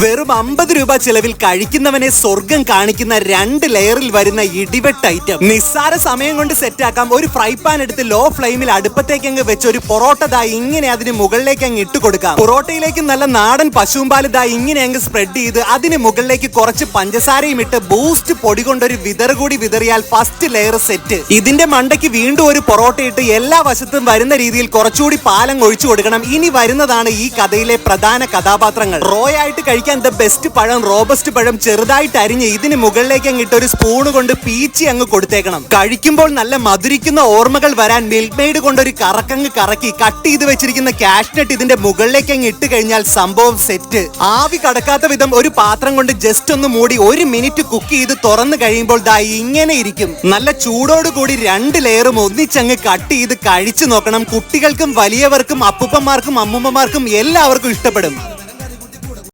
വെറും 50 രൂപ ചെലവിൽ കഴിക്കുന്നവനെ സ്വർഗം കാണിക്കുന്ന 2 ലെയറിൽ വരുന്ന ഇടിവെട്ട് ഐറ്റം. നിസ്സാര സമയം കൊണ്ട് സെറ്റാക്കാം. ഒരു ഫ്രൈ പാൻ എടുത്ത് ലോ ഫ്ലെയിമിൽ അടുപ്പത്തേക്ക് അങ്ങ് വെച്ച് ഒരു പൊറോട്ട ദാ ഇങ്ങനെ അതിന് മുകളിലേക്ക് അങ്ങ് ഇട്ട് കൊടുക്കാം. പൊറോട്ടയിലേക്ക് നല്ല നാടൻ പശുമ്പാൽ ദാ ഇങ്ങനെ അങ്ങ് സ്പ്രെഡ് ചെയ്ത് അതിന് മുകളിലേക്ക് കുറച്ച് പഞ്ചസാരയും ഇട്ട് ബൂസ്റ്റ് പൊടി കൊണ്ടൊരു വിതർ കൂടി വിതറിയാൽ ഫസ്റ്റ് ലെയർ സെറ്റ്. ഇതിന്റെ മണ്ടയ്ക്ക് വീണ്ടും ഒരു പൊറോട്ട ഇട്ട് എല്ലാ വശത്തും വരുന്ന രീതിയിൽ കുറച്ചുകൂടി പാലം ഒഴിച്ചു കൊടുക്കണം. ഇനി വരുന്നതാണ് ഈ കഥയിലെ പ്രധാന കഥാപാത്രങ്ങൾ. റോ ആയിട്ട് കഴിക്കാൻ ദ ബെസ്റ്റ് പഴം റോബസ്റ്റ് പഴം ചെറുതായിട്ട് അരിഞ്ഞ് ഇതിന് മുകളിലേക്ക് അങ്ങിട്ട് ഒരു സ്പൂണ് കൊണ്ട് പീച്ചി അങ്ങ് കൊടുത്തേക്കണം. കഴിക്കുമ്പോൾ നല്ല മധുരിക്കുന്ന ഓർമ്മകൾ വരാൻ മിൽക്ക് മെയ്ഡ് കൊണ്ടൊരു കറക്കങ്ങ് കറക്കി കട്ട് ചെയ്ത് വെച്ചിരിക്കുന്ന കാഷ്നട്ട് ഇതിന്റെ മുകളിലേക്ക് അങ്ങ് ഇട്ട് കഴിഞ്ഞാൽ സംഭവം സെറ്റ്. ആവി കടക്കാത്ത വിധം ഒരു പാത്രം കൊണ്ട് ജസ്റ്റ് ഒന്ന് മൂടി 1 മിനിറ്റ് കുക്ക് ചെയ്ത് തുറന്നു കഴിയുമ്പോൾ ദാ ഇങ്ങനെ ഇരിക്കും. നല്ല ചൂടോടുകൂടി 2 ലെയറും ഒന്നിച്ചങ്ങ് കട്ട് ചെയ്ത് കഴിച്ചു നോക്കണം. കുട്ടികൾക്കും വലിയവർക്കും അപ്പൂപ്പന്മാർക്കും അമ്മൂമ്മമാർക്കും എല്ലാവർക്കും ഇഷ്ടപ്പെടും.